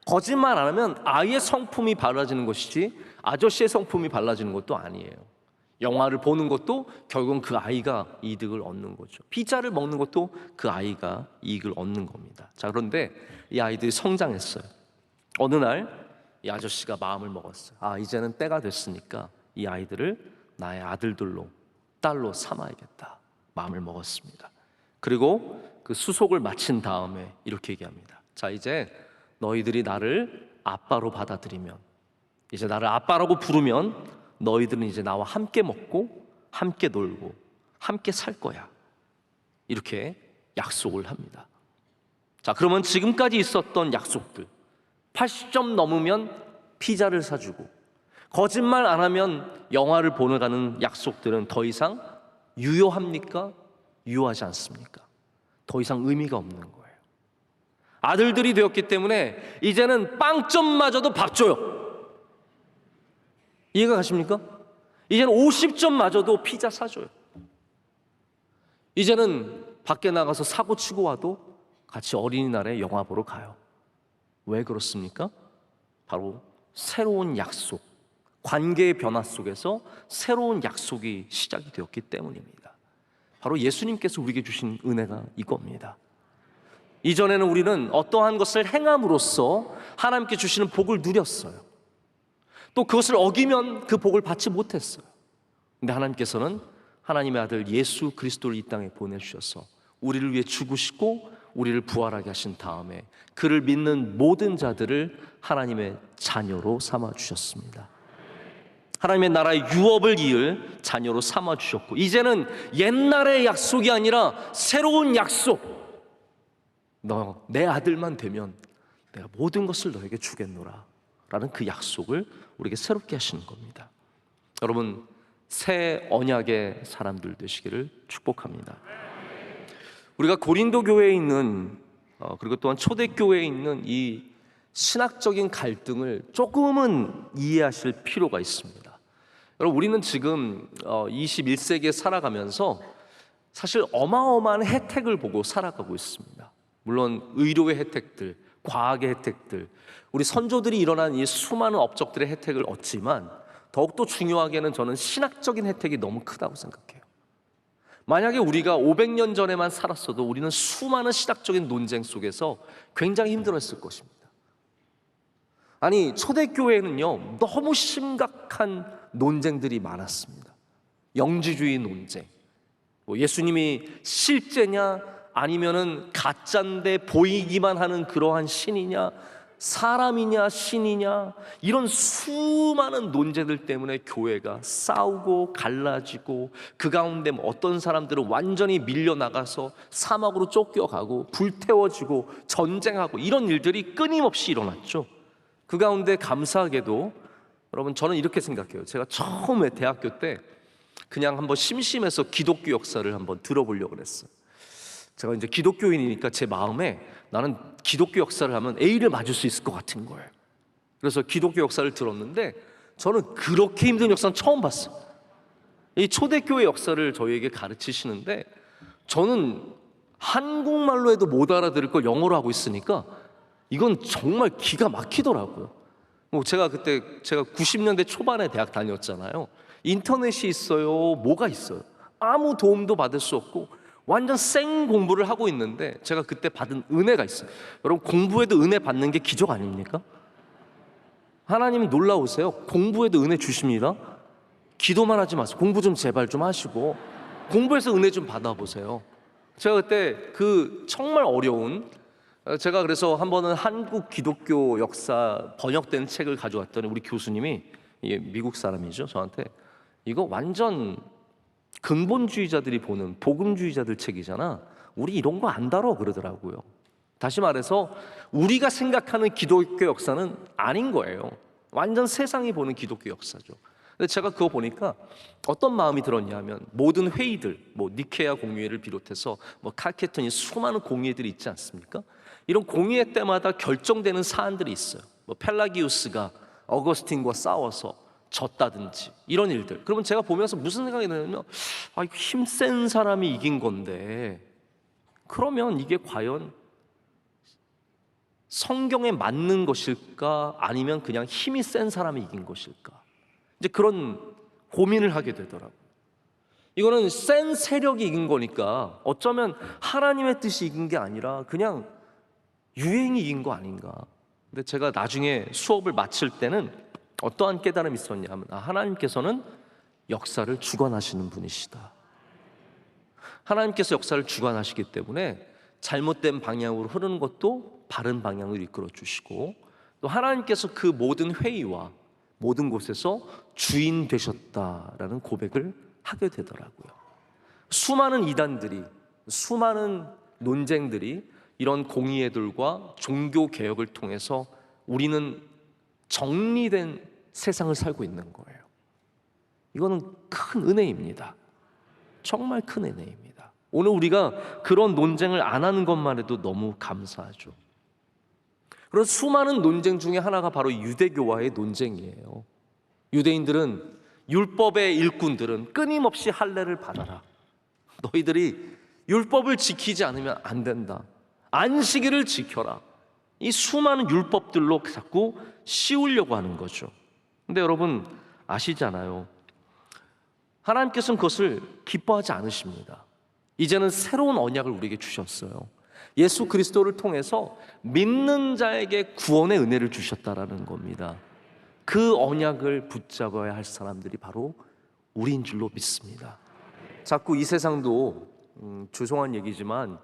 거짓말 안 하면 아이의 성품이 발라지는 것이지 아저씨의 성품이 발라지는 것도 아니에요. 영화를 보는 것도 결국은 그 아이가 이득을 얻는 거죠. 피자를 먹는 것도 그 아이가 이익을 얻는 겁니다. 자, 그런데 이 아이들이 성장했어요. 어느 날 이 아저씨가 마음을 먹었어요. 이제는 때가 됐으니까 이 아이들을 나의 아들들로, 딸로 삼아야겠다. 마음을 먹었습니다. 그리고 그 수속을 마친 다음에 이렇게 얘기합니다. 자, 이제 너희들이 나를 아빠로 받아들이면, 이제 나를 아빠라고 부르면 너희들은 이제 나와 함께 먹고 함께 놀고 함께 살 거야. 이렇게 약속을 합니다. 자, 그러면 지금까지 있었던 약속들, 80점 넘으면 피자를 사주고 거짓말 안 하면 영화를 보러 가는 약속들은 더 이상 유효합니까? 유효하지 않습니까? 더 이상 의미가 없는 거예요. 아들들이 되었기 때문에 이제는 빵점마저도 밥 줘요. 이해가 가십니까? 이제는 50점마저도 피자 사줘요. 이제는 밖에 나가서 사고 치고 와도 같이 어린이날에 영화 보러 가요. 왜 그렇습니까? 바로 새로운 약속, 관계의 변화 속에서 새로운 약속이 시작이 되었기 때문입니다. 바로 예수님께서 우리에게 주신 은혜가 이겁니다. 이전에는 우리는 어떠한 것을 행함으로써 하나님께 주시는 복을 누렸어요. 또 그것을 어기면 그 복을 받지 못했어요. 근데 하나님께서는 하나님의 아들 예수 그리스도를 이 땅에 보내주셔서 우리를 위해 죽으시고 우리를 부활하게 하신 다음에 그를 믿는 모든 자들을 하나님의 자녀로 삼아주셨습니다. 하나님의 나라의 유업을 이을 자녀로 삼아주셨고, 이제는 옛날의 약속이 아니라 새로운 약속, 너 내 아들만 되면 내가 모든 것을 너에게 주겠노라 라는 그 약속을 우리에게 새롭게 하시는 겁니다. 여러분, 새 언약의 사람들 되시기를 축복합니다. 우리가 고린도 교회에 있는 그리고 또한 초대교회에 있는 이 신학적인 갈등을 조금은 이해하실 필요가 있습니다. 여러분, 우리는 지금 21세기에 살아가면서 사실 어마어마한 혜택을 보고 살아가고 있습니다. 물론 의료의 혜택들, 과학의 혜택들, 우리 선조들이 일어난 이 수많은 업적들의 혜택을 얻지만 더욱더 중요하게는 저는 신학적인 혜택이 너무 크다고 생각해요. 만약에 우리가 500년 전에만 살았어도 우리는 수많은 신학적인 논쟁 속에서 굉장히 힘들었을 것입니다. 아니, 초대교회에는요 너무 심각한 논쟁들이 많았습니다. 영지주의 논쟁, 예수님이 실제냐 아니면은 가짜인데 보이기만 하는 그러한 신이냐, 사람이냐 신이냐, 이런 수많은 논제들 때문에 교회가 싸우고 갈라지고 그 가운데 어떤 사람들은 완전히 밀려나가서 사막으로 쫓겨가고 불태워지고 전쟁하고 이런 일들이 끊임없이 일어났죠. 그 가운데 감사하게도 여러분, 저는 이렇게 생각해요. 제가 처음에 대학교 때 그냥 한번 심심해서 기독교 역사를 한번 들어보려고 그랬어요. 제가 이제 기독교인이니까 제 마음에 나는 기독교 역사를 하면 A를 맞을 수 있을 것 같은 거예요. 그래서 기독교 역사를 들었는데 저는 그렇게 힘든 역사는 처음 봤어요. 이 초대교회 역사를 저희에게 가르치시는데 저는 한국말로 해도 못 알아들을 걸 영어로 하고 있으니까 이건 정말 기가 막히더라고요. 제가 90년대 초반에 대학 다녔잖아요. 인터넷이 있어요, 뭐가 있어요. 아무 도움도 받을 수 없고 완전 생 공부를 하고 있는데 제가 그때 받은 은혜가 있어요. 여러분, 공부에도 은혜 받는 게 기적 아닙니까? 하나님 놀라우세요. 공부에도 은혜 주십니다. 기도만 하지 마세요. 공부 좀 제발 좀 하시고 공부해서 은혜 좀 받아보세요. 제가 그때 그 정말 어려운, 제가 그래서 한 번은 한국 기독교 역사 번역된 책을 가져왔더니 우리 교수님이, 미국 사람이죠, 저한테 이거 완전 근본주의자들이 보는 복음주의자들 책이잖아, 우리 이런 거 안 다뤄 그러더라고요. 다시 말해서 우리가 생각하는 기독교 역사는 아닌 거예요. 완전 세상이 보는 기독교 역사죠. 근데 제가 그거 보니까 어떤 마음이 들었냐면, 모든 회의들, 니케아 공의회를 비롯해서 칼케톤이 수많은 공의회들이 있지 않습니까? 이런 공의회 때마다 결정되는 사안들이 있어요. 펠라기우스가 어거스틴과 싸워서 졌다든지 이런 일들. 그러면 제가 보면서 무슨 생각이 드냐면, 힘센 사람이 이긴 건데 그러면 이게 과연 성경에 맞는 것일까, 아니면 그냥 힘이 센 사람이 이긴 것일까, 이제 그런 고민을 하게 되더라고요. 이거는 센 세력이 이긴 거니까 어쩌면 하나님의 뜻이 이긴 게 아니라 그냥 유행이 이긴 거 아닌가. 근데 제가 나중에 수업을 마칠 때는 어떠한 깨달음이 있었냐면, 하나님께서는 역사를 주관하시는 분이시다. 하나님께서 역사를 주관하시기 때문에 잘못된 방향으로 흐르는 것도 바른 방향으로 이끌어 주시고, 또 하나님께서 그 모든 회의와 모든 곳에서 주인 되셨다라는 고백을 하게 되더라고요. 수많은 이단들이, 수많은 논쟁들이 이런 공의회들과 종교 개혁을 통해서 우리는 정리된 세상을 살고 있는 거예요. 이거는 큰 은혜입니다. 정말 큰 은혜입니다. 오늘 우리가 그런 논쟁을 안 하는 것만 해도 너무 감사하죠. 그런 수많은 논쟁 중에 하나가 바로 유대교와의 논쟁이에요. 유대인들은, 율법의 일꾼들은 끊임없이 할례를 받아라. 너희들이 율법을 지키지 않으면 안 된다. 안식일을 지켜라. 이 수많은 율법들로 자꾸 씌우려고 하는 거죠. 근데 여러분 아시잖아요. 하나님께서는 그것을 기뻐하지 않으십니다. 이제는 새로운 언약을 우리에게 주셨어요. 예수 그리스도를 통해서 믿는 자에게 구원의 은혜를 주셨다라는 겁니다. 그 언약을 붙잡아야 할 사람들이 바로 우리인 줄로 믿습니다. 자꾸 이 세상도 죄송한 얘기지만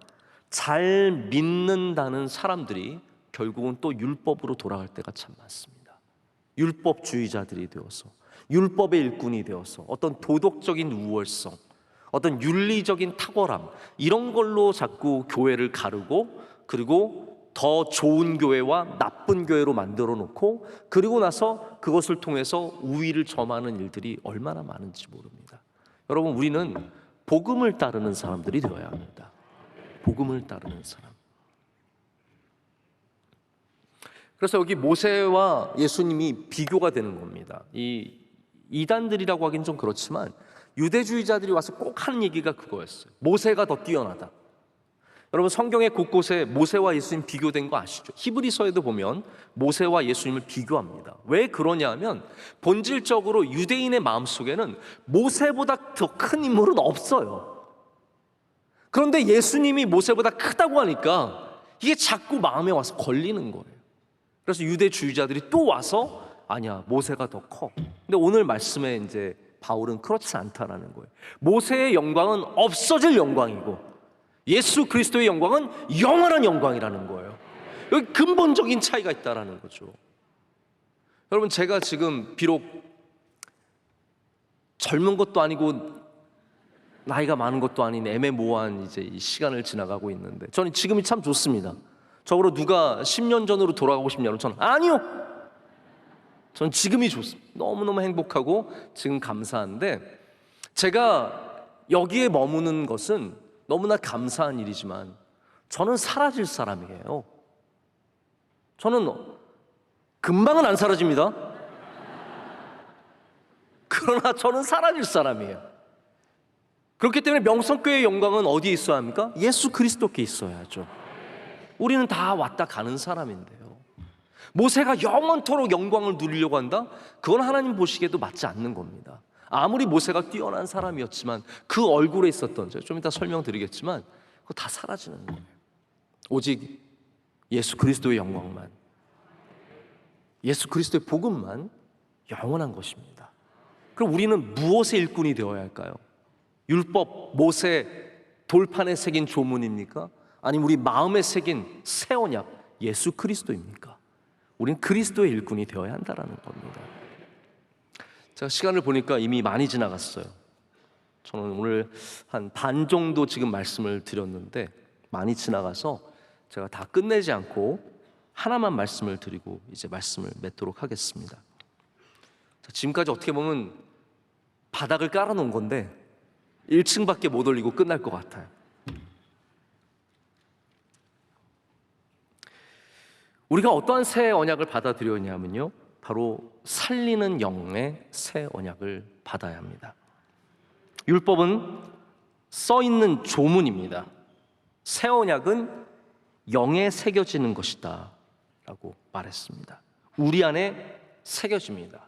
잘 믿는다는 사람들이 결국은 또 율법으로 돌아갈 때가 참 많습니다. 율법주의자들이 되어서, 율법의 일꾼이 되어서 어떤 도덕적인 우월성, 어떤 윤리적인 탁월함, 이런 걸로 자꾸 교회를 가르고, 그리고 더 좋은 교회와 나쁜 교회로 만들어 놓고, 그리고 나서 그것을 통해서 우위를 점하는 일들이 얼마나 많은지 모릅니다. 여러분, 우리는 복음을 따르는 사람들이 되어야 합니다. 복음을 따르는 사람. 그래서 여기 모세와 예수님이 비교가 되는 겁니다. 이 이단들이라고 하긴 좀 그렇지만 유대주의자들이 와서 꼭 하는 얘기가 그거였어요. 모세가 더 뛰어나다. 여러분, 성경의 곳곳에 모세와 예수님 비교된 거 아시죠? 히브리서에도 보면 모세와 예수님을 비교합니다. 왜 그러냐 하면 본질적으로 유대인의 마음속에는 모세보다 더 큰 인물은 없어요. 그런데 예수님이 모세보다 크다고 하니까 이게 자꾸 마음에 와서 걸리는 거예요. 그래서 유대주의자들이 또 와서 아니야, 모세가 더 커. 근데 오늘 말씀에 이제 바울은 그렇지 않다라는 거예요. 모세의 영광은 없어질 영광이고 예수 그리스도의 영광은 영원한 영광이라는 거예요. 여기 근본적인 차이가 있다라는 거죠. 여러분, 제가 지금 비록 젊은 것도 아니고 나이가 많은 것도 아닌 애매모호한 이제 이 시간을 지나가고 있는데 저는 지금이 참 좋습니다. 저로 누가 10년 전으로 돌아가고 싶냐면 저는 아니요. 저는 지금이 좋습니다. 너무너무 행복하고 지금 감사한데, 제가 여기에 머무는 것은 너무나 감사한 일이지만 저는 사라질 사람이에요. 저는 금방은 안 사라집니다. 그러나 저는 사라질 사람이에요. 그렇기 때문에 명성교회의 영광은 어디에 있어야 합니까? 예수 그리스도께 있어야죠. 우리는 다 왔다 가는 사람인데요. 모세가 영원토록 영광을 누리려고 한다? 그건 하나님 보시기에도 맞지 않는 겁니다. 아무리 모세가 뛰어난 사람이었지만 그 얼굴에 있었던, 좀 이따 설명드리겠지만 그거 다 사라지는 거예요. 오직 예수 그리스도의 영광만, 예수 그리스도의 복음만 영원한 것입니다. 그럼 우리는 무엇의 일꾼이 되어야 할까요? 율법, 모세, 돌판에 새긴 조문입니까? 아니면 우리 마음에 새긴 새 언약, 예수 그리스도입니까? 우리는 그리스도의 일꾼이 되어야 한다는 겁니다. 제가 시간을 보니까 이미 많이 지나갔어요. 저는 오늘 한 반 정도 지금 말씀을 드렸는데 많이 지나가서 제가 다 끝내지 않고 하나만 말씀을 드리고 이제 말씀을 맺도록 하겠습니다. 지금까지 어떻게 보면 바닥을 깔아놓은 건데 1층밖에 못 올리고 끝날 것 같아요. 우리가 어떠한 새 언약을 받아들였냐면요, 바로 살리는 영의 새 언약을 받아야 합니다. 율법은 써있는 조문입니다. 새 언약은 영에 새겨지는 것이다 라고 말했습니다. 우리 안에 새겨집니다.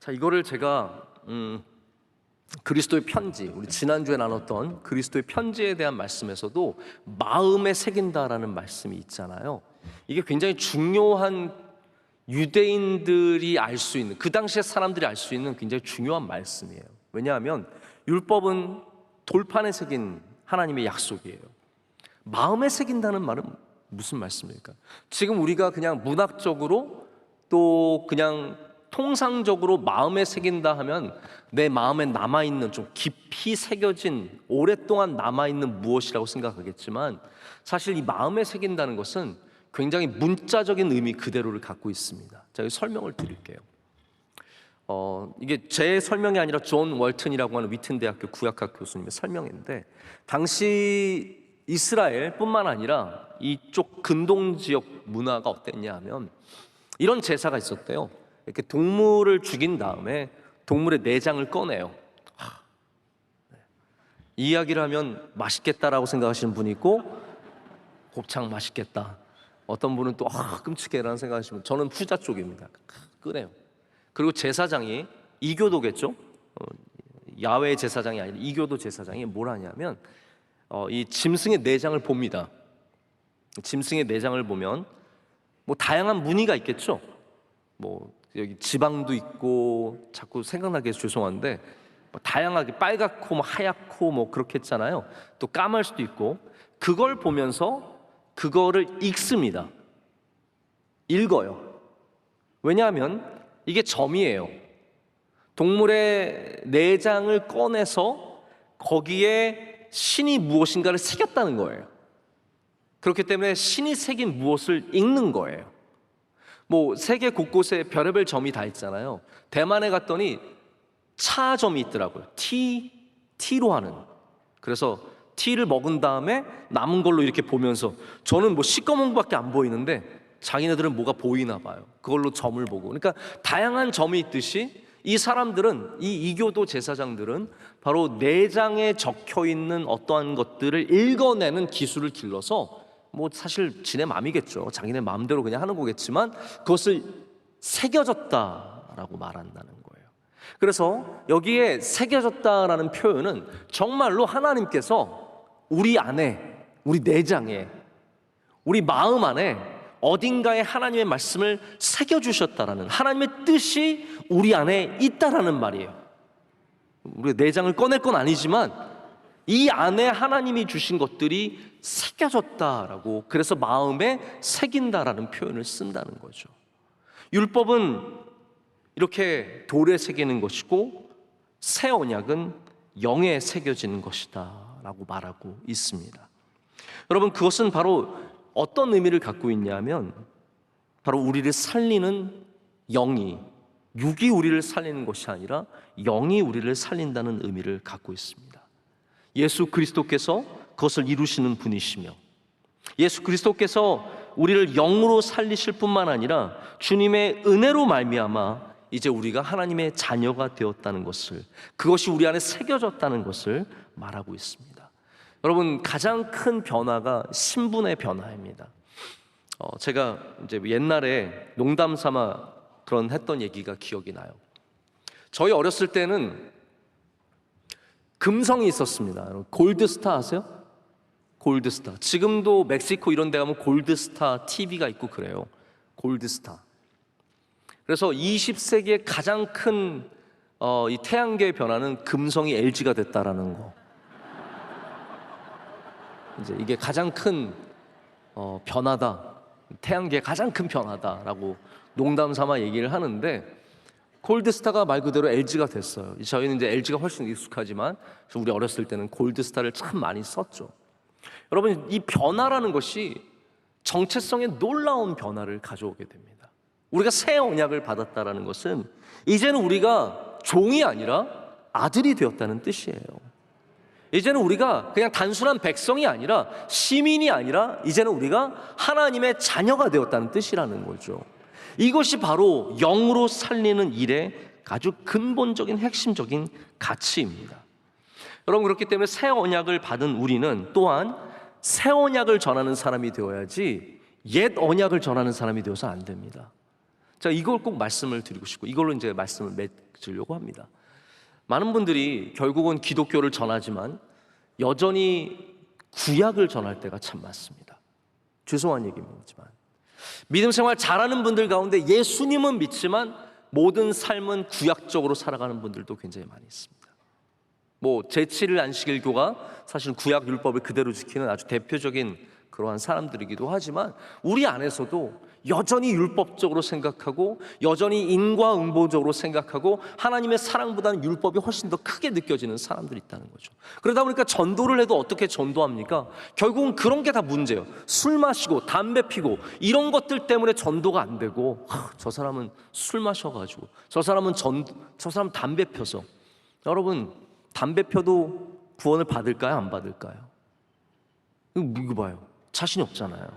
자, 이거를 제가 그리스도의 편지, 우리 지난주에 나눴던 그리스도의 편지에 대한 말씀에서도 마음에 새긴다라는 말씀이 있잖아요. 이게 굉장히 중요한, 유대인들이 알 수 있는, 그 당시에 사람들이 알 수 있는 굉장히 중요한 말씀이에요. 왜냐하면 율법은 돌판에 새긴 하나님의 약속이에요. 마음에 새긴다는 말은 무슨 말씀일까? 지금 우리가 그냥 문학적으로 또 그냥 통상적으로 마음에 새긴다 하면 내 마음에 남아있는, 좀 깊이 새겨진, 오랫동안 남아있는 무엇이라고 생각하겠지만, 사실 이 마음에 새긴다는 것은 굉장히 문자적인 의미 그대로를 갖고 있습니다. 제가 설명을 드릴게요. 이게 제 설명이 아니라 존 월튼이라고 하는 위튼 대학교 구약학 교수님의 설명인데, 당시 이스라엘뿐만 아니라 이쪽 근동 지역 문화가 어땠냐 하면 이런 제사가 있었대요. 이렇게 동물을 죽인 다음에 동물의 내장을 꺼내요. 이 이야기를 하면 맛있겠다라고 생각하시는 분이 있고, 곱창 맛있겠다. 어떤 분은 또 끔찍해라는 생각하시면, 저는 후자 쪽입니다. 꺼내요. 그리고 제사장이, 이교도겠죠? 야외 제사장이 아니라 이교도 제사장이 뭘 하냐면 이 짐승의 내장을 봅니다. 짐승의 내장을 보면 뭐 다양한 무늬가 있겠죠. 뭐 여기 지방도 있고, 자꾸 생각나게 해서 죄송한데 뭐 다양하게 빨갛고 뭐 하얗고 뭐 그렇게 했잖아요. 또 까말 수도 있고, 그걸 보면서 그거를 읽습니다. 읽어요. 왜냐하면 이게 점이에요. 동물의 내장을 꺼내서 거기에 신이 무엇인가를 새겼다는 거예요. 그렇기 때문에 신이 새긴 무엇을 읽는 거예요. 뭐 세계 곳곳에 별의별 점이 다 있잖아요. 대만에 갔더니 차점이 있더라고요. T로 하는. 그래서 T를 먹은 다음에 남은 걸로 이렇게 보면서, 저는 뭐 시꺼먼 것밖에 안 보이는데 자기네들은 뭐가 보이나 봐요. 그걸로 점을 보고. 그러니까 다양한 점이 있듯이 이 사람들은, 이 이교도 제사장들은 바로 내장에 적혀 있는 어떠한 것들을 읽어내는 기술을 길러서, 뭐 사실 지네 마음이겠죠. 자기네 마음대로 그냥 하는 거겠지만 그것을 새겨졌다라고 말한다는 거예요. 그래서 여기에 새겨졌다라는 표현은 정말로 하나님께서 우리 안에, 우리 내장에, 우리 마음 안에 어딘가에 하나님의 말씀을 새겨주셨다라는, 하나님의 뜻이 우리 안에 있다라는 말이에요. 우리가 내장을 꺼낼 건 아니지만 이 안에 하나님이 주신 것들이 새겨졌다라고, 그래서 마음에 새긴다라는 표현을 쓴다는 거죠. 율법은 이렇게 돌에 새기는 것이고, 새 언약은 영에 새겨지는 것이다 라고 말하고 있습니다. 여러분, 그것은 바로 어떤 의미를 갖고 있냐면, 바로 우리를 살리는 영이, 육이 우리를 살리는 것이 아니라 영이 우리를 살린다는 의미를 갖고 있습니다. 예수 그리스도께서 그것을 이루시는 분이시며, 예수 그리스도께서 우리를 영으로 살리실 뿐만 아니라 주님의 은혜로 말미암아 이제 우리가 하나님의 자녀가 되었다는 것을, 그것이 우리 안에 새겨졌다는 것을 말하고 있습니다. 여러분, 가장 큰 변화가 신분의 변화입니다. 제가 이제 옛날에 농담 삼아 그런 했던 얘기가 기억이 나요. 저희 어렸을 때는 금성이 있었습니다. 골드스타 아세요? 골드스타. 지금도 멕시코 이런 데 가면 골드스타 TV가 있고 그래요. 골드스타. 그래서 20세기의 가장 큰 이 태양계의 변화는 금성이 LG가 됐다라는 거. 이제 이게 가장 큰 변화다. 태양계의 가장 큰 변화다라고 농담 삼아 얘기를 하는데, 골드스타가 말 그대로 LG가 됐어요. 저희는 이제 LG가 훨씬 익숙하지만 우리 어렸을 때는 골드스타를 참 많이 썼죠. 여러분, 이 변화라는 것이 정체성의 놀라운 변화를 가져오게 됩니다. 우리가 새 언약을 받았다라는 것은 이제는 우리가 종이 아니라 아들이 되었다는 뜻이에요. 이제는 우리가 그냥 단순한 백성이 아니라, 시민이 아니라 이제는 우리가 하나님의 자녀가 되었다는 뜻이라는 거죠. 이것이 바로 영으로 살리는 일의 아주 근본적인 핵심적인 가치입니다. 여러분, 그렇기 때문에 새 언약을 받은 우리는 또한 새 언약을 전하는 사람이 되어야지 옛 언약을 전하는 사람이 되어서 안 됩니다. 자, 이걸 꼭 말씀을 드리고 싶고, 이걸로 이제 말씀을 맺으려고 합니다. 많은 분들이 결국은 기독교를 전하지만 여전히 구약을 전할 때가 참 많습니다. 죄송한 얘기입니다만, 믿음 생활 잘하는 분들 가운데 예수님은 믿지만 모든 삶은 구약적으로 살아가는 분들도 굉장히 많이 있습니다. 뭐 제7일 안식일교가 사실 구약 율법을 그대로 지키는 아주 대표적인 그러한 사람들이기도 하지만, 우리 안에서도 여전히 율법적으로 생각하고 여전히 인과응보적으로 생각하고 하나님의 사랑보다는 율법이 훨씬 더 크게 느껴지는 사람들이 있다는 거죠. 그러다 보니까 전도를 해도 어떻게 전도합니까? 결국은 그런 게 다 문제예요. 술 마시고 담배 피고 이런 것들 때문에 전도가 안 되고, 저 사람은 술 마셔가지고, 저 사람 담배 펴서. 여러분, 담배 펴도 구원을 받을까요? 안 받을까요? 이거 봐요. 자신이 없잖아요.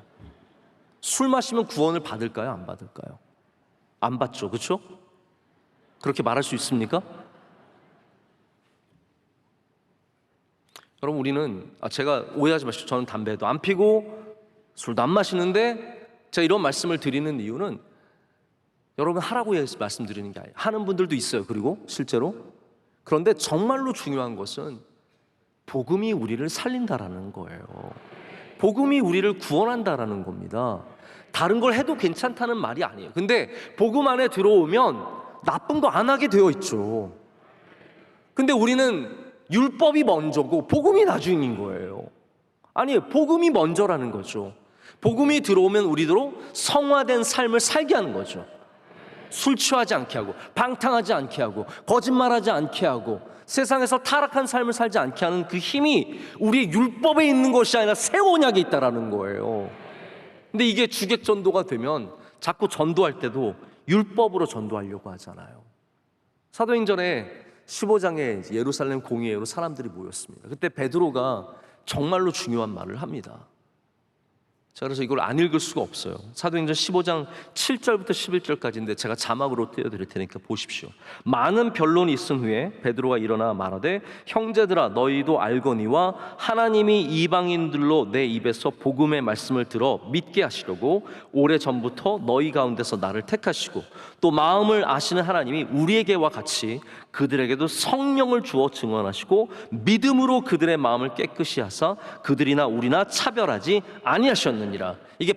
술 마시면 구원을 받을까요? 안 받을까요? 안 받죠. 그렇죠? 그렇게 말할 수 있습니까? 여러분, 우리는 제가 오해하지 마시고, 저는 담배도 안 피고 술도 안 마시는데, 제가 이런 말씀을 드리는 이유는 여러분 하라고 해서 말씀드리는 게 아니에요. 하는 분들도 있어요. 그리고 실제로. 그런데 정말로 중요한 것은 복음이 우리를 살린다라는 거예요. 복음이 우리를 구원한다라는 겁니다. 다른 걸 해도 괜찮다는 말이 아니에요. 근데 복음 안에 들어오면 나쁜 거 안 하게 되어 있죠. 근데 우리는 율법이 먼저고 복음이 나중인 거예요. 아니에요. 복음이 먼저라는 거죠. 복음이 들어오면 우리도 성화된 삶을 살게 하는 거죠. 술 취하지 않게 하고, 방탕하지 않게 하고, 거짓말하지 않게 하고, 세상에서 타락한 삶을 살지 않게 하는 그 힘이 우리의 율법에 있는 것이 아니라 새 언약에 있다라는 거예요. 근데 이게 주객전도가 되면 자꾸 전도할 때도 율법으로 전도하려고 하잖아요. 사도행전에 15장에 예루살렘 공회로 사람들이 모였습니다. 그때 베드로가 정말로 중요한 말을 합니다. 자, 그래서 이걸 안 읽을 수가 없어요. 사도행전 15장 7절부터 11절까지인데 제가 자막으로 띄워드릴 테니까 보십시오. 많은 변론이 있은 후에 베드로가 일어나 말하되, 형제들아, 너희도 알거니와 하나님이 이방인들로 내 입에서 복음의 말씀을 들어 믿게 하시려고 오래전부터 너희 가운데서 나를 택하시고, 또 마음을 아시는 하나님이 우리에게와 같이 그들에게도 성령을 주어 증언하시고 믿음으로 그들의 마음을 깨끗이 하사 그들이나 우리나 차별하지 아니하셨느니라. 이게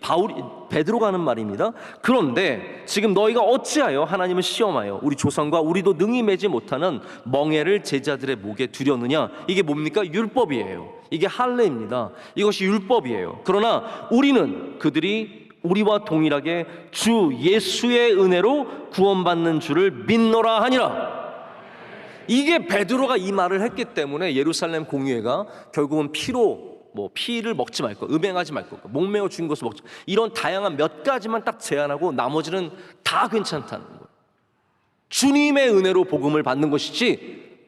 베드로가 하는 말입니다. 그런데 지금 너희가 어찌하여 하나님을 시험하여 우리 조상과 우리도 능히 매지 못하는 멍에를 제자들의 목에 두려느냐. 이게 뭡니까? 율법이에요. 이게 할례입니다. 이것이 율법이에요. 그러나 우리는 그들이 우리와 동일하게 주 예수의 은혜로 구원받는 줄을 믿노라 하니라. 이게 베드로가 이 말을 했기 때문에 예루살렘 공회가 결국은 피를 먹지 말 것, 음행하지 말 것, 목매어 죽인 것을 먹지, 이런 다양한 몇 가지만 딱 제한하고 나머지는 다 괜찮다는 거예요. 주님의 은혜로 복음을 받는 것이지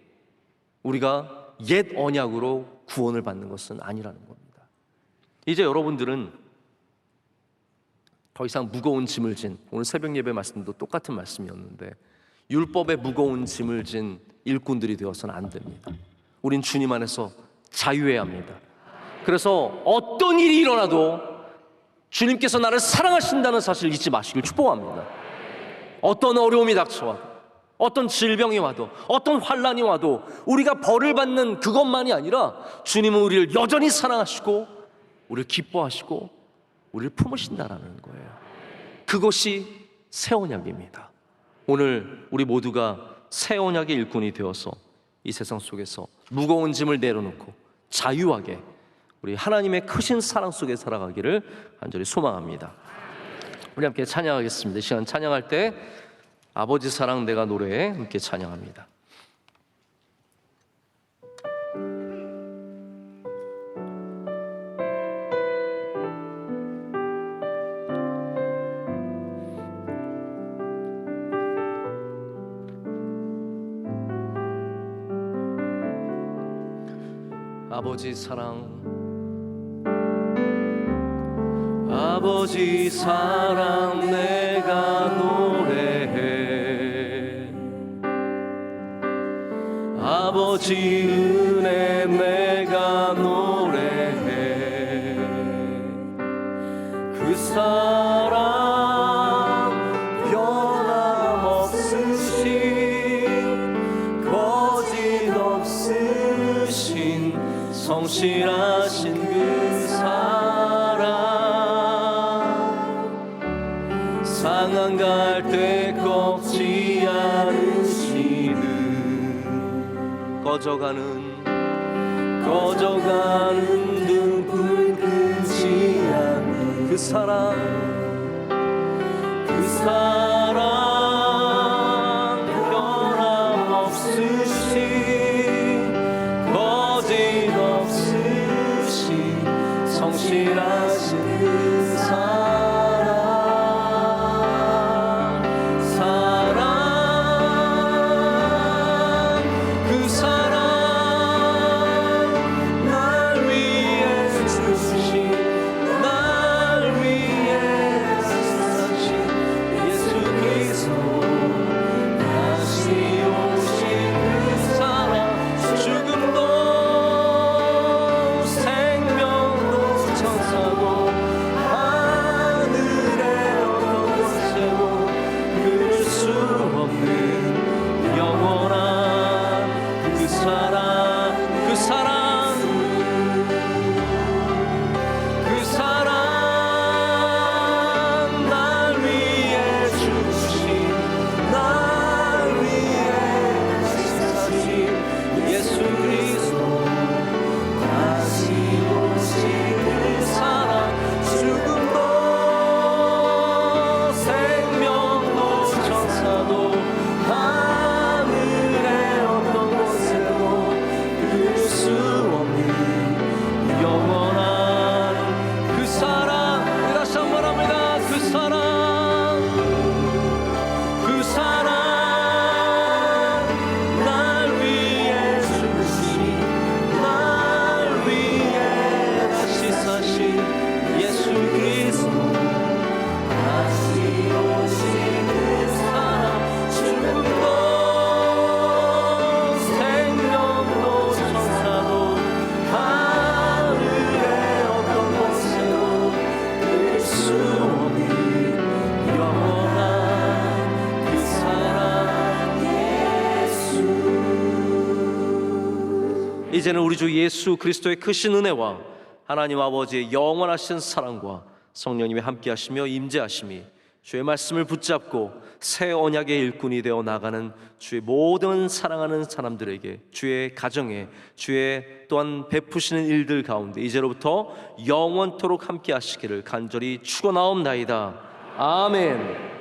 우리가 옛 언약으로 구원을 받는 것은 아니라는 겁니다. 이제 여러분들은 더 이상 무거운 짐을 진, 오늘 새벽 예배 말씀도 똑같은 말씀이었는데, 율법의 무거운 짐을 진 일꾼들이 되어서는 안 됩니다. 우린 주님 안에서 자유해야 합니다. 그래서 어떤 일이 일어나도 주님께서 나를 사랑하신다는 사실을 잊지 마시길 축복합니다. 어떤 어려움이 닥쳐와도, 어떤 질병이 와도, 어떤 환난이 와도 우리가 벌을 받는 그것만이 아니라 주님은 우리를 여전히 사랑하시고 우리를 기뻐하시고 우리를 품으신다라는 거예요. 그것이 새 언약입니다. 오늘 우리 모두가 새 언약의 일꾼이 되어서 이 세상 속에서 무거운 짐을 내려놓고 자유하게 우리 하나님의 크신 사랑 속에 살아가기를 간절히 소망합니다. 우리 함께 찬양하겠습니다. 이 시간 찬양할 때 아버지 사랑 내가 노래에 함께 찬양합니다. 아버지 사랑, 아버지 사랑 내가 노래해, 아버지 은혜 내가 노래해. 그 사랑 변함없으신 거짓없으신 성실하신 그 사랑, 상한 갈대 꺾지 않으시는 꺼져가는 등불 끄지 않는 그 사랑, 사랑 변함없으신 거짓없으신 성실하신 이제는 우리 주 예수 그리스도의 크신 은혜와 하나님 아버지의 영원하신 사랑과 성령님의 함께하시며 임재하심이 주의 말씀을 붙잡고 새 언약의 일꾼이 되어 나가는 주의 모든 사랑하는 사람들에게, 주의 가정에, 주의 또한 베푸시는 일들 가운데 이제로부터 영원토록 함께하시기를 간절히 축원하옵나이다. 아멘.